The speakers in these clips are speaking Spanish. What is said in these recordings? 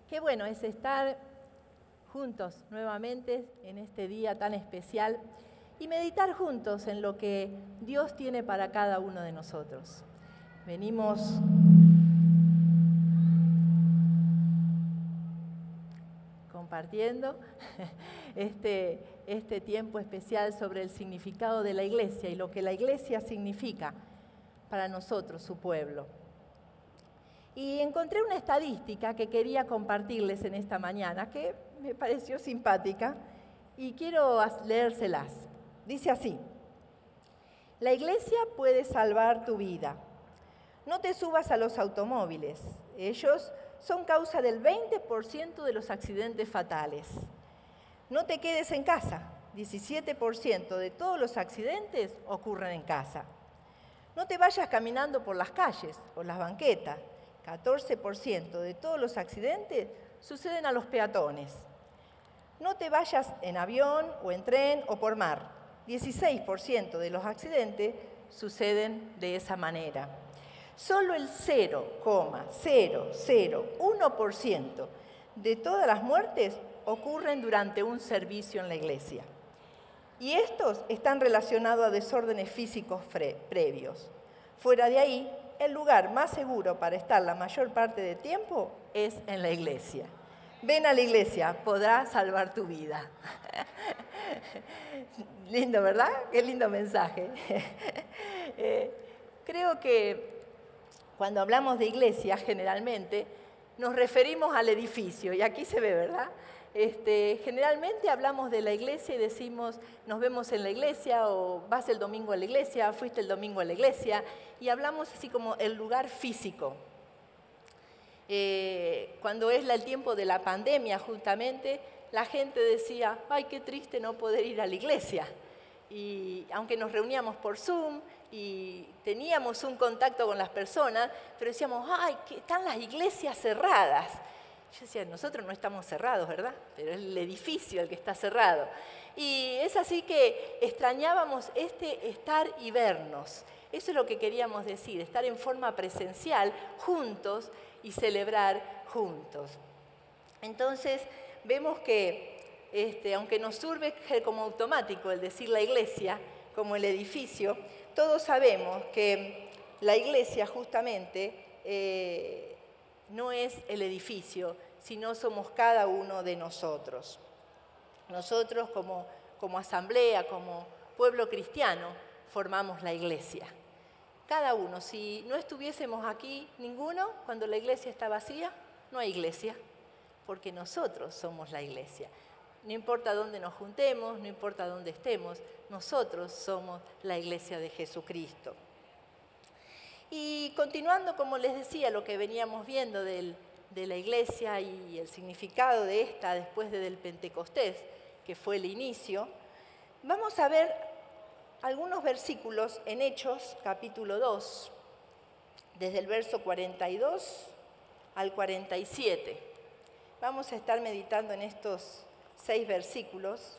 Qué bueno es estar juntos nuevamente en este día tan especial y meditar juntos en lo que Dios tiene para cada uno de nosotros. Venimos compartiendo este tiempo especial sobre el significado de la iglesia y lo que la iglesia significa para nosotros, su pueblo. Y encontré una estadística que quería compartirles en esta mañana, que me pareció simpática, y quiero leérselas. Dice así: la iglesia puede salvar tu vida. No te subas a los automóviles. Ellos son causa del 20% de los accidentes fatales. No te quedes en casa. 17% de todos los accidentes ocurren en casa. No te vayas caminando por las calles o las banquetas. 14% de todos los accidentes suceden a los peatones. No te vayas en avión o en tren o por mar. 16% de los accidentes suceden de esa manera. Solo el 0,001% de todas las muertes ocurren durante un servicio en la iglesia. Y estos están relacionados a desórdenes físicos previos. Fuera de ahí, el lugar más seguro para estar la mayor parte del tiempo es en la iglesia. Ven a la iglesia, podrá salvar tu vida. Lindo, ¿verdad? Qué lindo mensaje. Creo que cuando hablamos de iglesia, generalmente nos referimos al edificio, y aquí se ve, ¿verdad? Generalmente hablamos de la iglesia y decimos, nos vemos en la iglesia, o vas el domingo a la iglesia, fuiste el domingo a la iglesia, y hablamos así como el lugar físico. Cuando es el tiempo de la pandemia, justamente, la gente decía, ay, qué triste no poder ir a la iglesia. Y aunque nos reuníamos por Zoom y teníamos un contacto con las personas, pero decíamos, ay, que están las iglesias cerradas. Yo decía, nosotros no estamos cerrados, ¿verdad? Pero es el edificio el que está cerrado. Y es así que extrañábamos estar y vernos. Eso es lo que queríamos decir, estar en forma presencial, juntos y celebrar juntos. Entonces, vemos que aunque nos surge como automático el decir la iglesia, como el edificio, todos sabemos que la iglesia justamente no es el edificio, sino somos cada uno de nosotros. Nosotros como asamblea, como pueblo cristiano, formamos la iglesia. Cada uno, si no estuviésemos aquí ninguno, cuando la iglesia está vacía, no hay iglesia, porque nosotros somos la iglesia. No importa dónde nos juntemos, no importa dónde estemos, nosotros somos la iglesia de Jesucristo. Y continuando, como les decía, lo que veníamos viendo de la iglesia y el significado de esta después del Pentecostés, que fue el inicio, vamos a ver algunos versículos en Hechos, capítulo 2, desde el verso 42 al 47. Vamos a estar meditando en estos 6 versículos.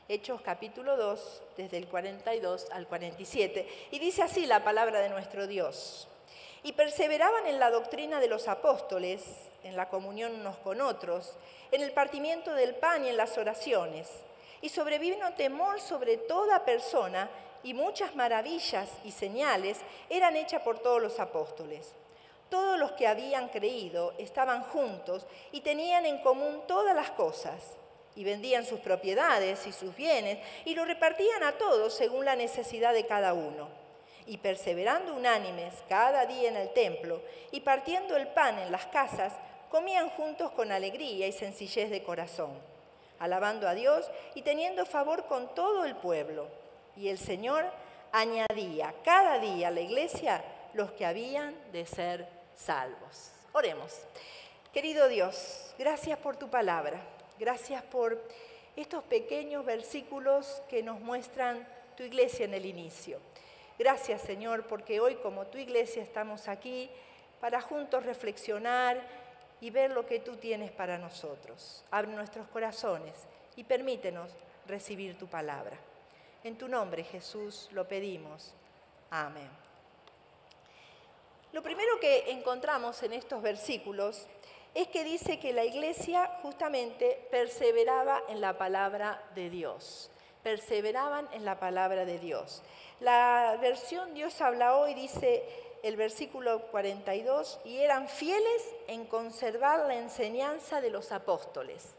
Hechos capítulo 2, desde el 42 al 47. Y dice así la palabra de nuestro Dios. Y perseveraban en la doctrina de los apóstoles, en la comunión unos con otros, en el partimiento del pan y en las oraciones. Y sobrevino temor sobre toda persona, y muchas maravillas y señales eran hechas por todos los apóstoles. Todos los que habían creído estaban juntos y tenían en común todas las cosas, y vendían sus propiedades y sus bienes, y lo repartían a todos según la necesidad de cada uno. Y perseverando unánimes cada día en el templo, y partiendo el pan en las casas, comían juntos con alegría y sencillez de corazón, alabando a Dios y teniendo favor con todo el pueblo. Y el Señor añadía cada día a la iglesia los que habían de ser salvos. Oremos. Querido Dios, gracias por tu palabra. Gracias por estos pequeños versículos que nos muestran tu iglesia en el inicio. Gracias, Señor, porque hoy como tu iglesia estamos aquí para juntos reflexionar y ver lo que tú tienes para nosotros. Abre nuestros corazones y permítenos recibir tu palabra. En tu nombre, Jesús, lo pedimos. Amén. Lo primero que encontramos en estos versículos es que dice que la iglesia justamente perseveraba en la palabra de Dios. Perseveraban en la palabra de Dios. La versión Dios habla hoy dice el versículo 42, y eran fieles en conservar la enseñanza de los apóstoles.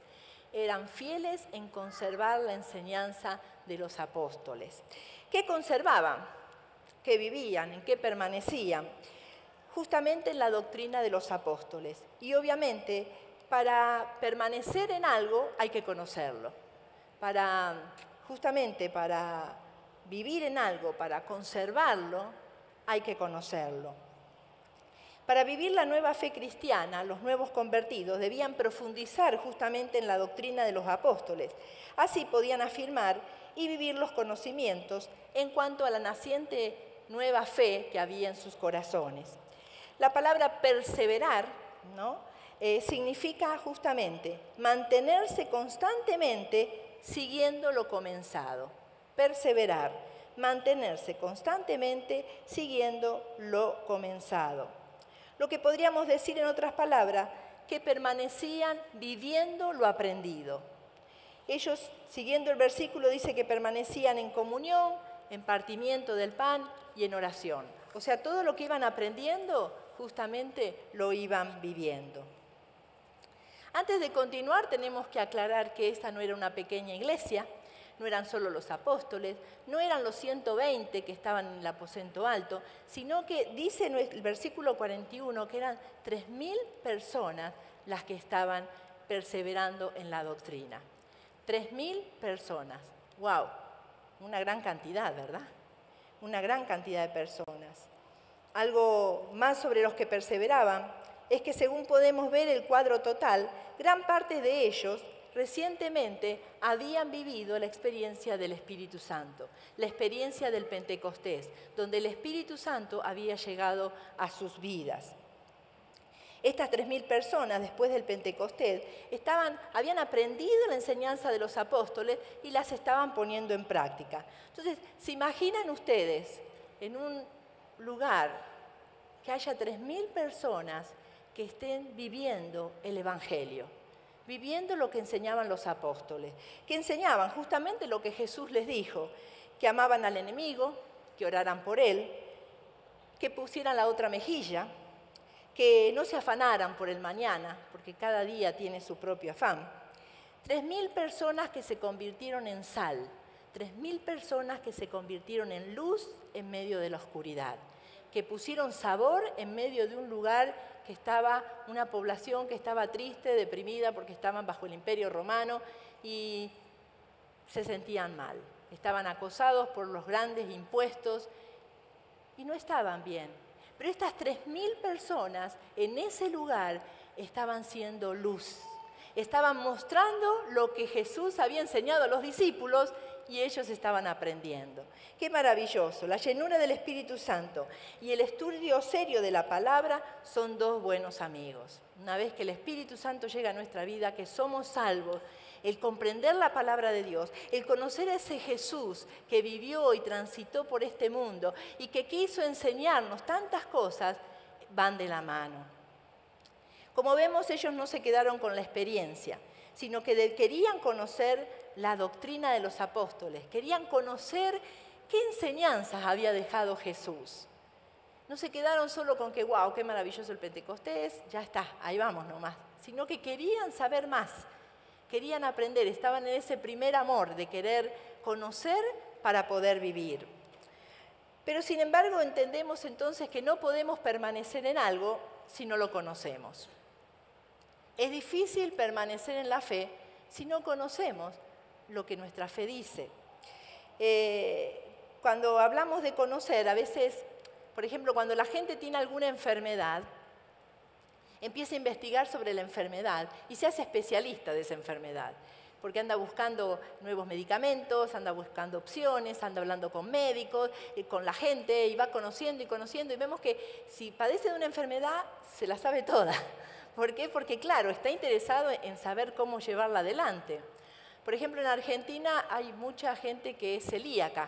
Eran fieles en conservar la enseñanza de los apóstoles. ¿Qué conservaban? ¿Qué vivían? ¿En qué permanecían? Justamente en la doctrina de los apóstoles. Y obviamente, para permanecer en algo hay que conocerlo. Justamente para vivir en algo, para conservarlo, hay que conocerlo. Para vivir la nueva fe cristiana, los nuevos convertidos debían profundizar justamente en la doctrina de los apóstoles. Así podían afirmar y vivir los conocimientos en cuanto a la naciente nueva fe que había en sus corazones. La palabra perseverar, ¿no? Significa justamente mantenerse constantemente siguiendo lo comenzado. Perseverar, mantenerse constantemente siguiendo lo comenzado. Lo que podríamos decir en otras palabras, que permanecían viviendo lo aprendido. Ellos, siguiendo el versículo, dice que permanecían en comunión, en partimiento del pan y en oración. O sea, todo lo que iban aprendiendo, justamente lo iban viviendo. Antes de continuar, tenemos que aclarar que esta no era una pequeña iglesia, no eran solo los apóstoles, no eran los 120 que estaban en el aposento alto, sino que dice el versículo 41 que eran 3.000 personas las que estaban perseverando en la doctrina. 3.000 personas. ¡Wow! Una gran cantidad, ¿verdad? Una gran cantidad de personas. Algo más sobre los que perseveraban es que, según podemos ver el cuadro total, gran parte de ellos recientemente habían vivido la experiencia del Espíritu Santo, la experiencia del Pentecostés, donde el Espíritu Santo había llegado a sus vidas. Estas 3.000 personas, después del Pentecostés, habían aprendido la enseñanza de los apóstoles y las estaban poniendo en práctica. Entonces, ¿se imaginan ustedes en un lugar que haya 3.000 personas que estén viviendo el Evangelio? Viviendo lo que enseñaban los apóstoles, que enseñaban justamente lo que Jesús les dijo, que amaban al enemigo, que oraran por él, que pusieran la otra mejilla, que no se afanaran por el mañana, porque cada día tiene su propio afán. 3.000 personas que se convirtieron en sal, 3.000 personas que se convirtieron en luz en medio de la oscuridad, que pusieron sabor en medio de un lugar que estaba, una población que estaba triste, deprimida, porque estaban bajo el Imperio Romano y se sentían mal. Estaban acosados por los grandes impuestos y no estaban bien. Pero estas 3.000 personas en ese lugar estaban siendo luz. Estaban mostrando lo que Jesús había enseñado a los discípulos y ellos estaban aprendiendo. ¡Qué maravilloso! La llenura del Espíritu Santo y el estudio serio de la palabra son dos buenos amigos. Una vez que el Espíritu Santo llega a nuestra vida, que somos salvos, el comprender la palabra de Dios, el conocer a ese Jesús que vivió y transitó por este mundo y que quiso enseñarnos tantas cosas, van de la mano. Como vemos, ellos no se quedaron con la experiencia, sino que querían conocer la doctrina de los apóstoles, querían conocer qué enseñanzas había dejado Jesús. No se quedaron solo con que, wow, qué maravilloso el Pentecostés, ya está, ahí vamos nomás, sino que querían saber más, querían aprender, estaban en ese primer amor de querer conocer para poder vivir. Pero sin embargo entendemos entonces que no podemos permanecer en algo si no lo conocemos. Es difícil permanecer en la fe si no conocemos lo que nuestra fe dice. Cuando hablamos de conocer, a veces, por ejemplo, cuando la gente tiene alguna enfermedad, empieza a investigar sobre la enfermedad y se hace especialista de esa enfermedad, porque anda buscando nuevos medicamentos, anda buscando opciones, anda hablando con médicos, con la gente, y va conociendo y vemos que si padece de una enfermedad, se la sabe toda. ¿Por qué? Porque, claro, está interesado en saber cómo llevarla adelante. Por ejemplo, en Argentina hay mucha gente que es celíaca,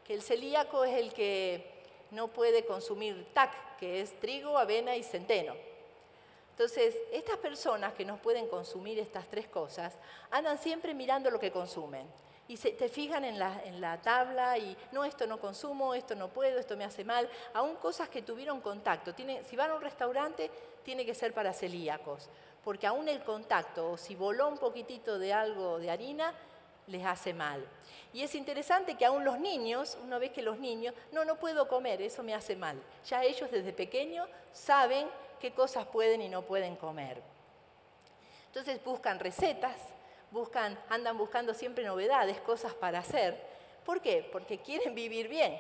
que el celíaco es el que no puede consumir TAC, que es trigo, avena y centeno. Entonces, estas personas que no pueden consumir estas tres cosas, andan siempre mirando lo que consumen. Y te fijan en la tabla y, no, esto no consumo, esto no puedo, esto me hace mal. Aún cosas que tuvieron contacto. Si van a un restaurante, tiene que ser para celíacos. Porque aún el contacto, o si voló un poquitito de algo de harina, les hace mal. Y es interesante que aún los niños, una vez que los niños, no puedo comer, eso me hace mal. Ya ellos desde pequeños saben qué cosas pueden y no pueden comer. Entonces buscan recetas, andan buscando siempre novedades, cosas para hacer. ¿Por qué? Porque quieren vivir bien,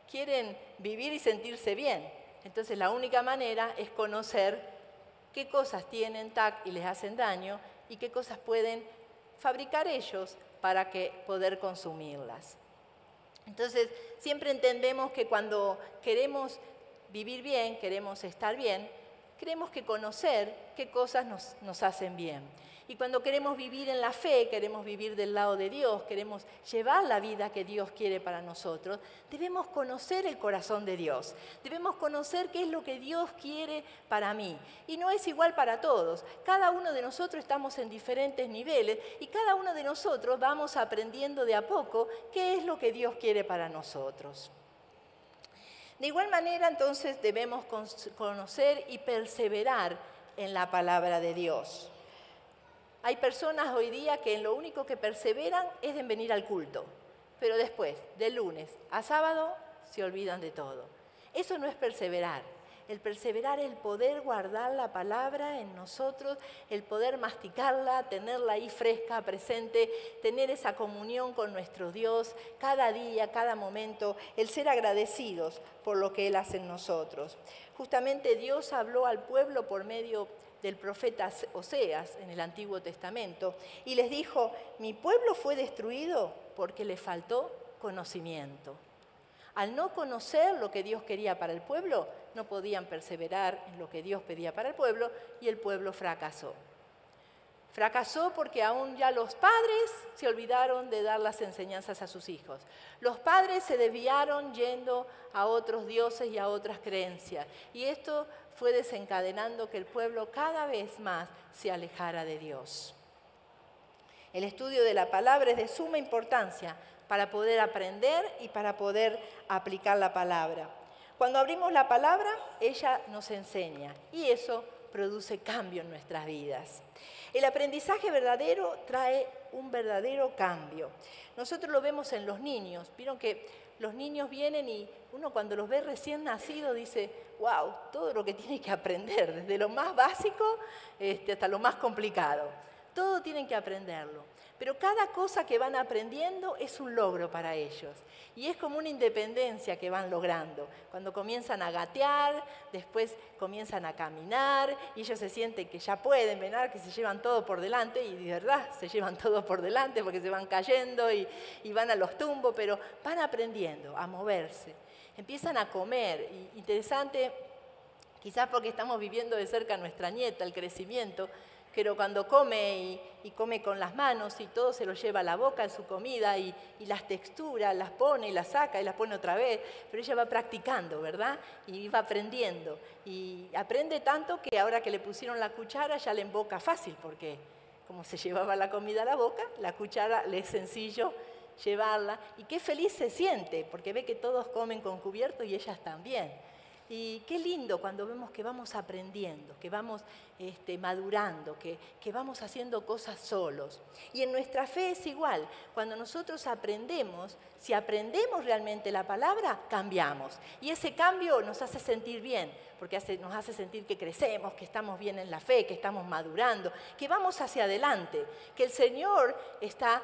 quieren vivir y sentirse bien. Entonces la única manera es conocer qué cosas tienen TAC y les hacen daño y qué cosas pueden fabricar ellos para poder consumirlas. Entonces siempre entendemos que cuando queremos vivir bien, queremos estar bien, tenemos que conocer qué cosas nos hacen bien. Y cuando queremos vivir en la fe, queremos vivir del lado de Dios, queremos llevar la vida que Dios quiere para nosotros, debemos conocer el corazón de Dios. Debemos conocer qué es lo que Dios quiere para mí. Y no es igual para todos. Cada uno de nosotros estamos en diferentes niveles y cada uno de nosotros vamos aprendiendo de a poco qué es lo que Dios quiere para nosotros. De igual manera, entonces, debemos conocer y perseverar en la palabra de Dios. Hay personas hoy día que en lo único que perseveran es en venir al culto, pero después, de lunes a sábado, se olvidan de todo. Eso no es perseverar. El perseverar es el poder guardar la palabra en nosotros, el poder masticarla, tenerla ahí fresca, presente, tener esa comunión con nuestro Dios cada día, cada momento, el ser agradecidos por lo que Él hace en nosotros. Justamente Dios habló al pueblo por medio del profeta Oseas en el Antiguo Testamento y les dijo, mi pueblo fue destruido porque le faltó conocimiento. Al no conocer lo que Dios quería para el pueblo, no podían perseverar en lo que Dios pedía para el pueblo y el pueblo fracasó. Fracasó porque aún ya los padres se olvidaron de dar las enseñanzas a sus hijos. Los padres se desviaron yendo a otros dioses y a otras creencias. Y esto fue desencadenando que el pueblo cada vez más se alejara de Dios. El estudio de la palabra es de suma importancia para poder aprender y para poder aplicar la palabra. Cuando abrimos la palabra, ella nos enseña y eso produce cambio en nuestras vidas. El aprendizaje verdadero trae un verdadero cambio. Nosotros lo vemos en los niños. Vieron que los niños vienen y uno cuando los ve recién nacidos dice, wow, todo lo que tiene que aprender, desde lo más básico hasta lo más complicado. Todo tienen que aprenderlo. Pero cada cosa que van aprendiendo es un logro para ellos. Y es como una independencia que van logrando. Cuando comienzan a gatear, después comienzan a caminar, y ellos se sienten que ya pueden, ¿verdad? Que se llevan todo por delante, y de verdad se llevan todo por delante porque se van cayendo y van a los tumbos, pero van aprendiendo a moverse. Empiezan a comer. Y interesante, quizás porque estamos viviendo de cerca a nuestra nieta, el crecimiento, pero cuando come y come con las manos y todo se lo lleva a la boca en su comida y las texturas, las pone y las saca y las pone otra vez, pero ella va practicando, ¿verdad? Y va aprendiendo. Y aprende tanto que ahora que le pusieron la cuchara ya le emboca fácil, porque como se llevaba la comida a la boca, la cuchara le es sencillo llevarla. Y qué feliz se siente, porque ve que todos comen con cubierto y ellas también. Y qué lindo cuando vemos que vamos aprendiendo, que vamos madurando, que vamos haciendo cosas solos. Y en nuestra fe es igual. Cuando nosotros aprendemos, si aprendemos realmente la palabra, cambiamos. Y ese cambio nos hace sentir bien, porque nos hace sentir que crecemos, que estamos bien en la fe, que estamos madurando, que vamos hacia adelante, que el Señor está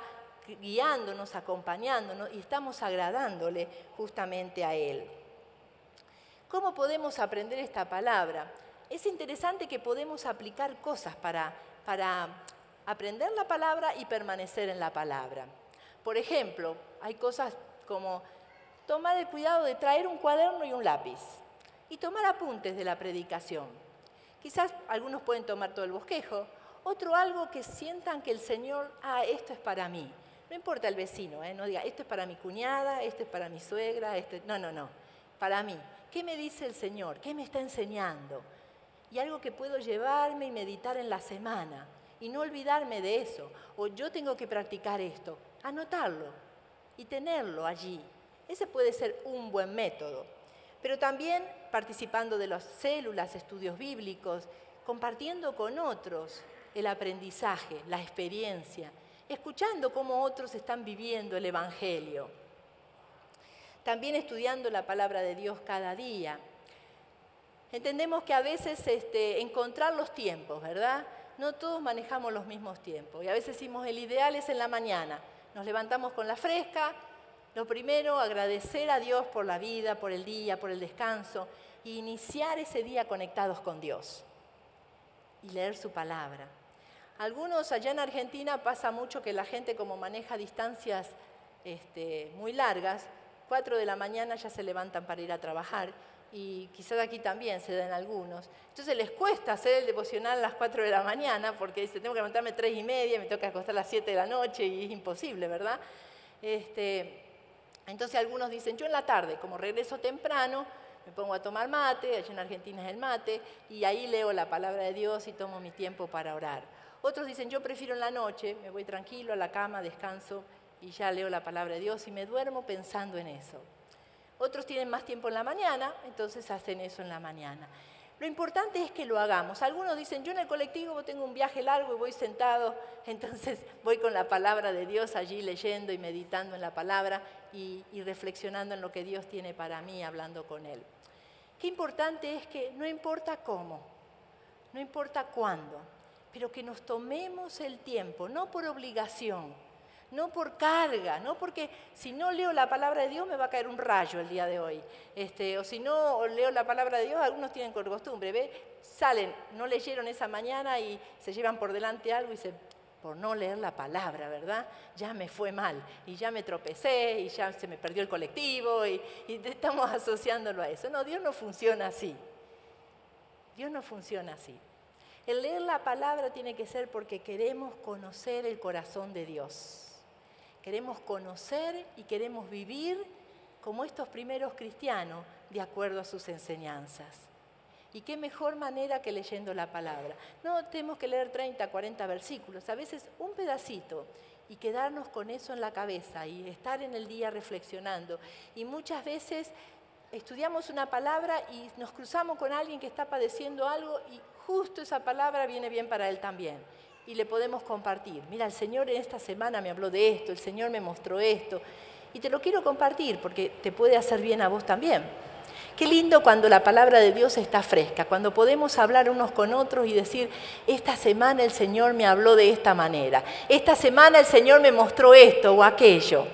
guiándonos, acompañándonos y estamos agradándole justamente a Él. ¿Cómo podemos aprender esta palabra? Es interesante que podemos aplicar cosas para aprender la palabra y permanecer en la palabra. Por ejemplo, hay cosas como tomar el cuidado de traer un cuaderno y un lápiz y tomar apuntes de la predicación. Quizás algunos pueden tomar todo el bosquejo, otro algo que sientan que el Señor, esto es para mí. No importa el vecino, no diga, esto es para mi cuñada, esto es para mi suegra, no. para mí. ¿Qué me dice el Señor? ¿Qué me está enseñando? Y algo que puedo llevarme y meditar en la semana y no olvidarme de eso. O yo tengo que practicar esto, anotarlo y tenerlo allí. Ese puede ser un buen método. Pero también participando de las células, estudios bíblicos, compartiendo con otros el aprendizaje, la experiencia, escuchando cómo otros están viviendo el Evangelio. También estudiando la palabra de Dios cada día. Entendemos que a veces encontrar los tiempos, ¿verdad? No todos manejamos los mismos tiempos. Y a veces decimos, el ideal es en la mañana. Nos levantamos con la fresca. Lo primero, agradecer a Dios por la vida, por el día, por el descanso. E iniciar ese día conectados con Dios. Y leer su palabra. Algunos allá en Argentina pasa mucho que la gente como maneja distancias muy largas, 4 de la mañana ya se levantan para ir a trabajar y quizás aquí también se dan algunos. Entonces les cuesta hacer el devocional a las 4 de la mañana porque dicen, tengo que levantarme 3:30, me toca acostar a las 7 de la noche y es imposible, ¿verdad? Entonces algunos dicen, yo en la tarde, como regreso temprano, me pongo a tomar mate, allá en Argentina es el mate, y ahí leo la palabra de Dios y tomo mi tiempo para orar. Otros dicen, yo prefiero en la noche, me voy tranquilo a la cama, descanso, y ya leo la palabra de Dios y me duermo pensando en eso. Otros tienen más tiempo en la mañana, entonces hacen eso en la mañana. Lo importante es que lo hagamos. Algunos dicen, yo en el colectivo tengo un viaje largo y voy sentado, entonces voy con la palabra de Dios allí leyendo y meditando en la palabra y reflexionando en lo que Dios tiene para mí, hablando con Él. Qué importante es que no importa cómo, no importa cuándo, pero que nos tomemos el tiempo, no por obligación, no por carga, no porque si no leo la palabra de Dios me va a caer un rayo el día de hoy. O si no leo la palabra de Dios, algunos tienen por costumbre, ¿ve? Salen, no leyeron esa mañana y se llevan por delante algo y por no leer la palabra, ¿verdad? Ya me fue mal y ya me tropecé y ya se me perdió el colectivo y estamos asociándolo a eso. No, Dios no funciona así. Dios no funciona así. El leer la palabra tiene que ser porque queremos conocer el corazón de Dios. Queremos conocer y queremos vivir como estos primeros cristianos, de acuerdo a sus enseñanzas. ¿Y qué mejor manera que leyendo la palabra? No tenemos que leer 30, 40 versículos, a veces un pedacito, y quedarnos con eso en la cabeza y estar en el día reflexionando. Y muchas veces estudiamos una palabra y nos cruzamos con alguien que está padeciendo algo y justo esa palabra viene bien para él también. Y le podemos compartir. Mira, el Señor en esta semana me habló de esto, el Señor me mostró esto. Y te lo quiero compartir porque te puede hacer bien a vos también. Qué lindo cuando la palabra de Dios está fresca, cuando podemos hablar unos con otros y decir, esta semana el Señor me habló de esta manera, esta semana el Señor me mostró esto o aquello.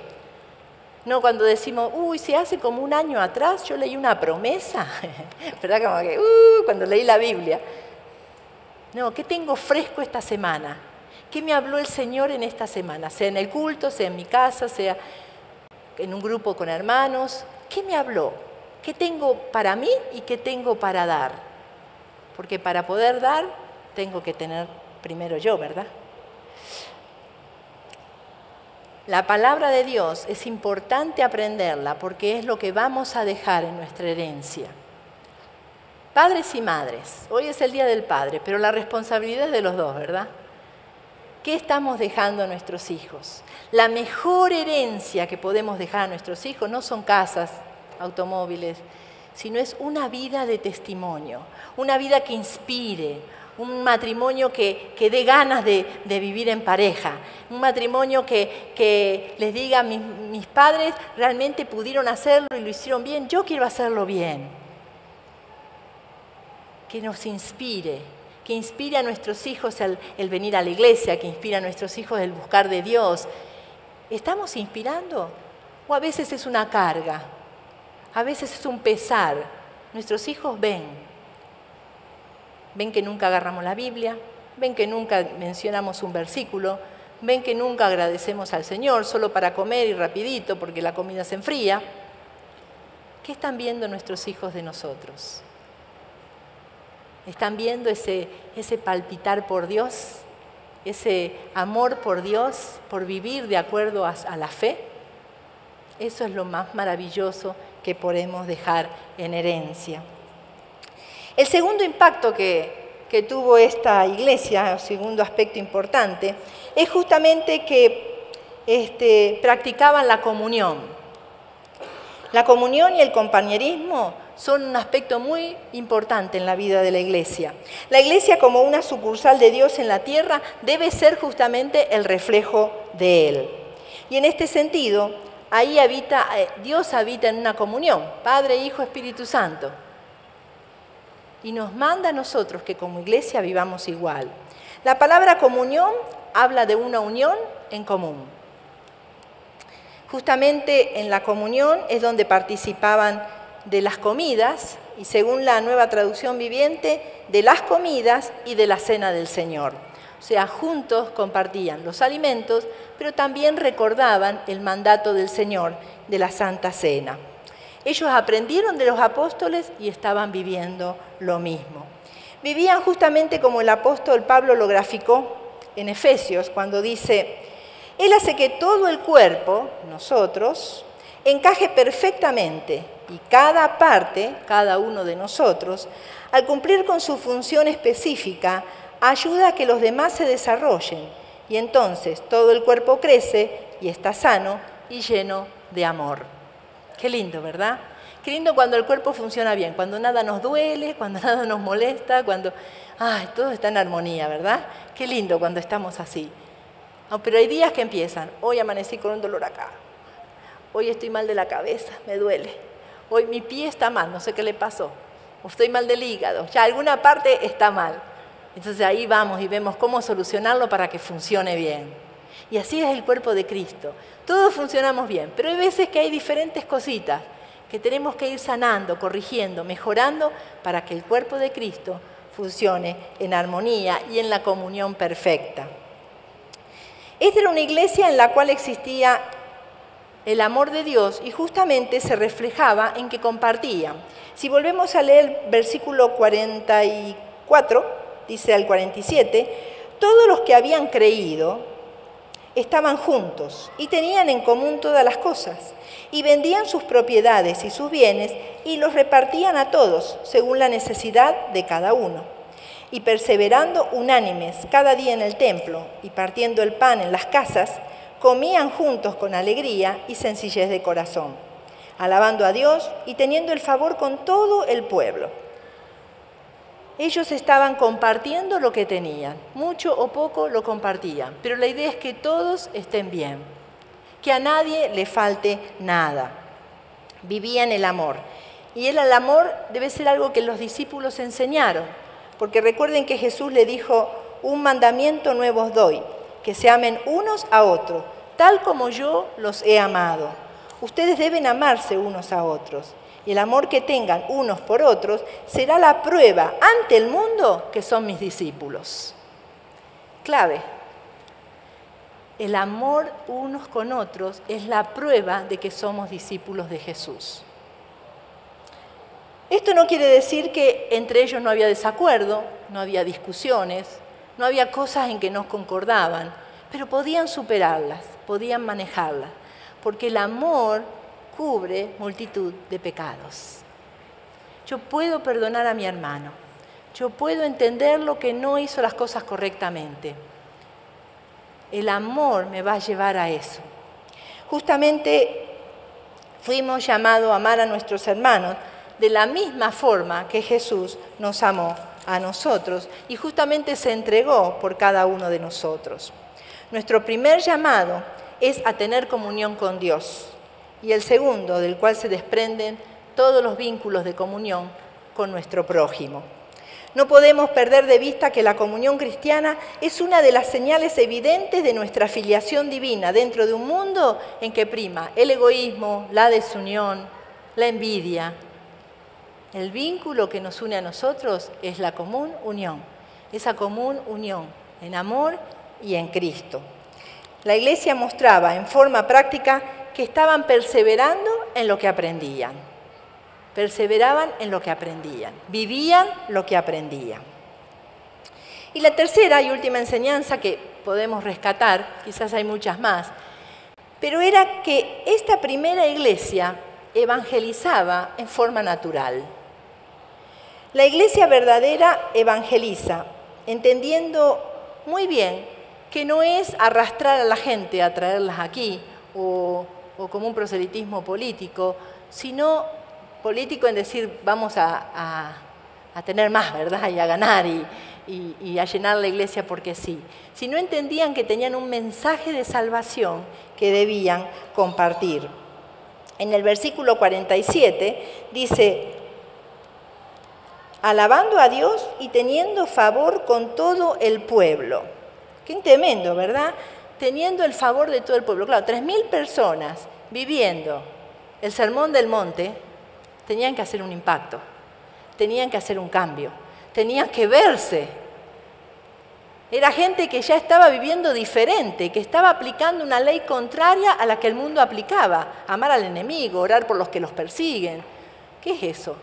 No cuando decimos, si hace como un año atrás yo leí una promesa, ¿verdad? Como que, cuando leí la Biblia. No, ¿qué tengo fresco esta semana? ¿Qué me habló el Señor en esta semana? Sea en el culto, sea en mi casa, sea en un grupo con hermanos. ¿Qué me habló? ¿Qué tengo para mí y qué tengo para dar? Porque para poder dar, tengo que tener primero yo, ¿verdad? La palabra de Dios es importante aprenderla porque es lo que vamos a dejar en nuestra herencia. Padres y madres, hoy es el Día del Padre, pero la responsabilidad es de los dos, ¿verdad? ¿Qué estamos dejando a nuestros hijos? La mejor herencia que podemos dejar a nuestros hijos no son casas, automóviles, sino es una vida de testimonio, una vida que inspire, un matrimonio que dé ganas de vivir en pareja, un matrimonio que les diga, mis padres realmente pudieron hacerlo y lo hicieron bien, yo quiero hacerlo bien. Que nos inspire, que inspire a nuestros hijos el venir a la iglesia, que inspire a nuestros hijos el buscar de Dios. ¿Estamos inspirando? ¿O a veces es una carga? A veces es un pesar. Nuestros hijos ven que nunca agarramos la Biblia, ven que nunca mencionamos un versículo, ven que nunca agradecemos al Señor solo para comer y rapidito porque la comida se enfría. ¿Qué están viendo nuestros hijos de nosotros? ¿Están viendo ese palpitar por Dios? ¿Ese amor por Dios, por vivir de acuerdo a la fe? Eso es lo más maravilloso que podemos dejar en herencia. El segundo impacto que tuvo esta iglesia, el segundo aspecto importante, es justamente que practicaban la comunión. La comunión y el compañerismo son un aspecto muy importante en la vida de la iglesia. La iglesia, como una sucursal de Dios en la tierra, debe ser justamente el reflejo de Él. Y en este sentido, ahí Dios habita en una comunión, Padre, Hijo, Espíritu Santo. Y nos manda a nosotros que como iglesia vivamos igual. La palabra comunión habla de una unión en común. Justamente en la comunión es donde participaban de las comidas, y según la Nueva Traducción Viviente, de las comidas y de la cena del Señor. O sea, juntos compartían los alimentos, pero también recordaban el mandato del Señor de la Santa Cena. Ellos aprendieron de los apóstoles y estaban viviendo lo mismo. Vivían justamente como el apóstol Pablo lo graficó en Efesios, cuando dice: Él hace que todo el cuerpo, nosotros, encaje perfectamente, y cada parte, cada uno de nosotros, al cumplir con su función específica, ayuda a que los demás se desarrollen, y entonces todo el cuerpo crece y está sano y lleno de amor. Qué lindo, ¿verdad? Qué lindo cuando el cuerpo funciona bien, cuando nada nos duele, cuando nada nos molesta, cuando todo está en armonía, ¿verdad? Qué lindo cuando estamos así. Pero hay días que empiezan: hoy amanecí con un dolor acá, hoy estoy mal de la cabeza, me duele, hoy mi pie está mal, no sé qué le pasó, o estoy mal del hígado, ya alguna parte está mal. Entonces ahí vamos y vemos cómo solucionarlo para que funcione bien. Y así es el cuerpo de Cristo. Todos funcionamos bien, pero hay veces que hay diferentes cositas que tenemos que ir sanando, corrigiendo, mejorando para que el cuerpo de Cristo funcione en armonía y en la comunión perfecta. Esta era una iglesia en la cual existía el amor de Dios y justamente se reflejaba en que compartían. Si volvemos a leer el versículo 44, dice al 47, todos los que habían creído estaban juntos y tenían en común todas las cosas, y vendían sus propiedades y sus bienes y los repartían a todos según la necesidad de cada uno. Y perseverando unánimes cada día en el templo y partiendo el pan en las casas, comían juntos con alegría y sencillez de corazón, alabando a Dios y teniendo el favor con todo el pueblo. Ellos estaban compartiendo lo que tenían, mucho o poco lo compartían, pero la idea es que todos estén bien, que a nadie le falte nada. Vivían el amor, y el amor debe ser algo que los discípulos enseñaron, porque recuerden que Jesús le dijo: un mandamiento nuevo os doy, que se amen unos a otros, tal como yo los he amado. Ustedes deben amarse unos a otros. Y el amor que tengan unos por otros será la prueba ante el mundo que son mis discípulos. Clave. El amor unos con otros es la prueba de que somos discípulos de Jesús. Esto no quiere decir que entre ellos no había desacuerdo, no había discusiones, no había cosas en que no concordaban, pero podían superarlas, podían manejarlas, porque el amor cubre multitud de pecados. Yo puedo perdonar a mi hermano, yo puedo entender lo que no hizo las cosas correctamente. El amor me va a llevar a eso. Justamente fuimos llamados a amar a nuestros hermanos de la misma forma que Jesús nos amó a nosotros y justamente se entregó por cada uno de nosotros. Nuestro primer llamado es a tener comunión con Dios, y el segundo, del cual se desprenden todos los vínculos de comunión con nuestro prójimo. No podemos perder de vista que la comunión cristiana es una de las señales evidentes de nuestra filiación divina dentro de un mundo en que prima el egoísmo, la desunión, la envidia. El vínculo que nos une a nosotros es la común unión, esa común unión en amor y en Cristo. La Iglesia mostraba en forma práctica que estaban perseverando en lo que aprendían. Perseveraban en lo que aprendían, vivían lo que aprendían. Y la tercera y última enseñanza que podemos rescatar, quizás hay muchas más, pero era que esta primera iglesia evangelizaba en forma natural. La iglesia verdadera evangeliza, entendiendo muy bien que no es arrastrar a la gente a traerlas aquí o como un proselitismo político, sino político en decir vamos a tener más, ¿verdad? Y a ganar y a llenar la iglesia porque sí. Sino entendían que tenían un mensaje de salvación que debían compartir. En el versículo 47 dice, alabando a Dios y teniendo favor con todo el pueblo. Qué tremendo, ¿verdad? Teniendo el favor de todo el pueblo. Claro, 3.000 personas viviendo el Sermón del Monte tenían que hacer un impacto, tenían que hacer un cambio, tenían que verse. Era gente que ya estaba viviendo diferente, que estaba aplicando una ley contraria a la que el mundo aplicaba. Amar al enemigo, orar por los que los persiguen. ¿Qué es eso?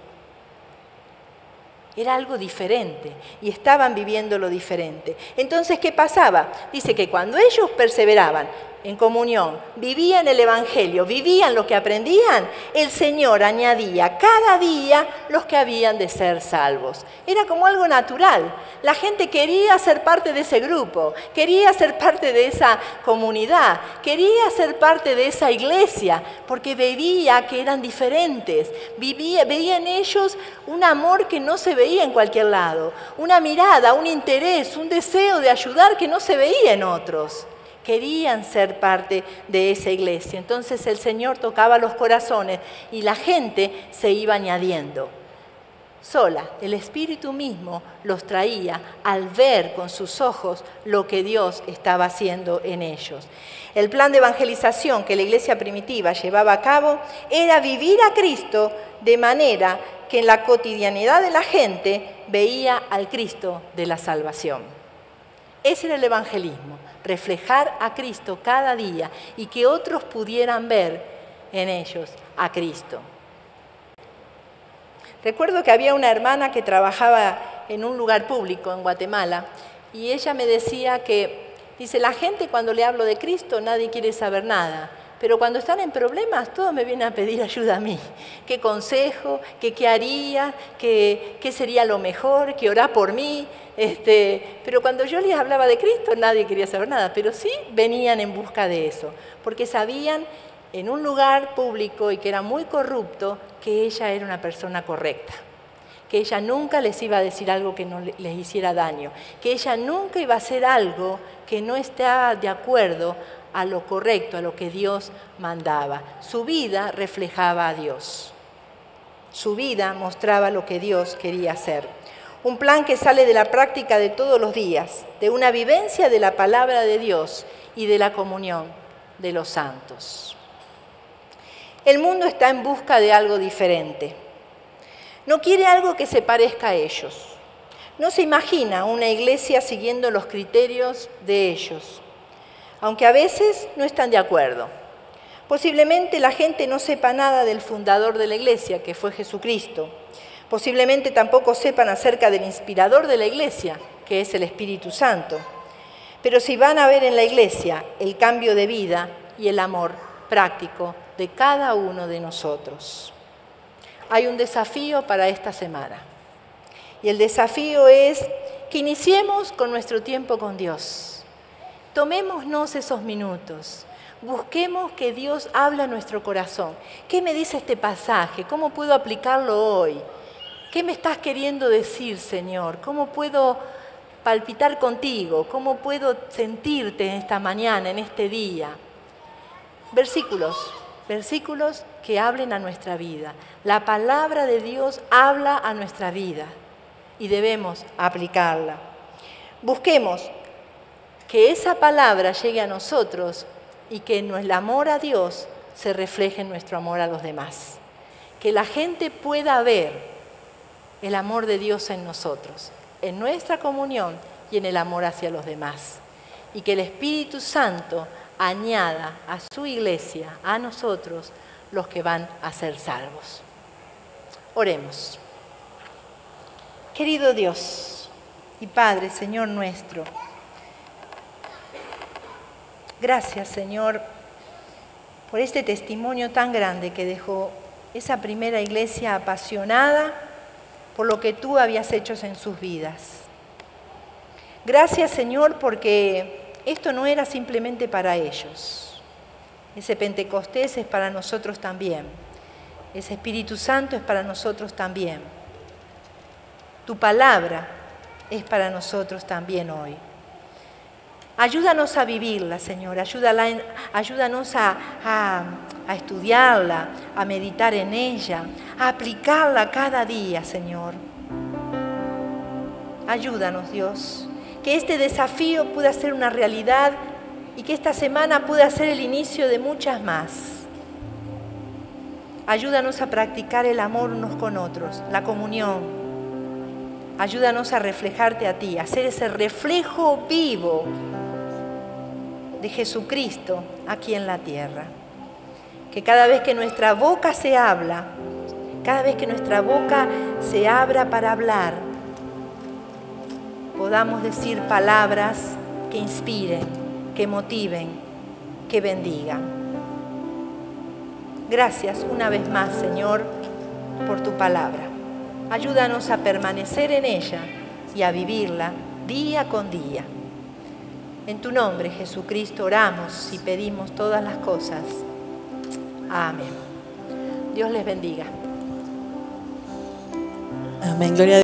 Era algo diferente y estaban viviendo lo diferente. Entonces, ¿qué pasaba? Dice que cuando ellos perseveraban en comunión, vivían el Evangelio, vivían lo que aprendían, el Señor añadía cada día los que habían de ser salvos. Era como algo natural. La gente quería ser parte de ese grupo, quería ser parte de esa comunidad, quería ser parte de esa iglesia, porque veía que eran diferentes. Veía en ellos un amor que no se veía en cualquier lado, una mirada, un interés, un deseo de ayudar que no se veía en otros. Querían ser parte de esa iglesia. Entonces el Señor tocaba los corazones y la gente se iba añadiendo. Sola, el Espíritu mismo los traía al ver con sus ojos lo que Dios estaba haciendo en ellos. El plan de evangelización que la iglesia primitiva llevaba a cabo era vivir a Cristo de manera que en la cotidianidad de la gente veía al Cristo de la salvación. Ese era el evangelismo, reflejar a Cristo cada día y que otros pudieran ver en ellos a Cristo. Recuerdo que había una hermana que trabajaba en un lugar público en Guatemala y ella me decía que, dice, la gente cuando le hablo de Cristo nadie quiere saber nada, pero cuando están en problemas todos me vienen a pedir ayuda a mí. ¿Qué consejo? ¿Qué haría? ¿Qué sería lo mejor? ¿Qué orá por mí? Pero cuando yo les hablaba de Cristo nadie quería saber nada, pero sí venían en busca de eso, porque sabían en un lugar público y que era muy corrupto, que ella era una persona correcta, que ella nunca les iba a decir algo que no les hiciera daño, que ella nunca iba a hacer algo que no estaba de acuerdo a lo correcto, a lo que Dios mandaba. Su vida reflejaba a Dios. Su vida mostraba lo que Dios quería hacer. Un plan que sale de la práctica de todos los días, de una vivencia de la palabra de Dios y de la comunión de los santos. El mundo está en busca de algo diferente. No quiere algo que se parezca a ellos. No se imagina una iglesia siguiendo los criterios de ellos, aunque a veces no están de acuerdo. Posiblemente la gente no sepa nada del fundador de la iglesia, que fue Jesucristo. Posiblemente tampoco sepan acerca del inspirador de la iglesia, que es el Espíritu Santo. Pero si van a ver en la iglesia el cambio de vida y el amor práctico de cada uno de nosotros. Hay un desafío para esta semana. Y el desafío es que iniciemos con nuestro tiempo con Dios. Tomémonos esos minutos. Busquemos que Dios hable a nuestro corazón. ¿Qué me dice este pasaje? ¿Cómo puedo aplicarlo hoy? ¿Qué me estás queriendo decir, Señor? ¿Cómo puedo palpitar contigo? ¿Cómo puedo sentirte en esta mañana, en este día? Versículos que hablen a nuestra vida. La palabra de Dios habla a nuestra vida y debemos aplicarla. Busquemos que esa palabra llegue a nosotros y que el amor a Dios se refleje en nuestro amor a los demás. Que la gente pueda ver el amor de Dios en nosotros, en nuestra comunión y en el amor hacia los demás. Y que el Espíritu Santo añada a su iglesia, a nosotros, los que van a ser salvos. Oremos. Querido Dios y Padre, Señor nuestro, gracias, Señor, por este testimonio tan grande que dejó esa primera iglesia apasionada por lo que tú habías hecho en sus vidas. Gracias, Señor, porque esto no era simplemente para ellos. Ese Pentecostés es para nosotros también. Ese Espíritu Santo es para nosotros también. Tu palabra es para nosotros también hoy. Ayúdanos a vivirla, Señor. Ayúdanos a estudiarla, a meditar en ella, a aplicarla cada día, Señor. Ayúdanos, Dios. Que este desafío pueda ser una realidad y que esta semana pueda ser el inicio de muchas más. Ayúdanos a practicar el amor unos con otros, la comunión. Ayúdanos a reflejarte a ti, a ser ese reflejo vivo de Jesucristo aquí en la tierra. Que cada vez que nuestra boca se habla, cada vez que nuestra boca se abra para hablar, podamos decir palabras que inspiren, que motiven, que bendigan. Gracias una vez más, Señor, por tu palabra. Ayúdanos a permanecer en ella y a vivirla día con día. En tu nombre, Jesucristo, oramos y pedimos todas las cosas. Amén. Dios les bendiga. Amén. Gloria a Dios.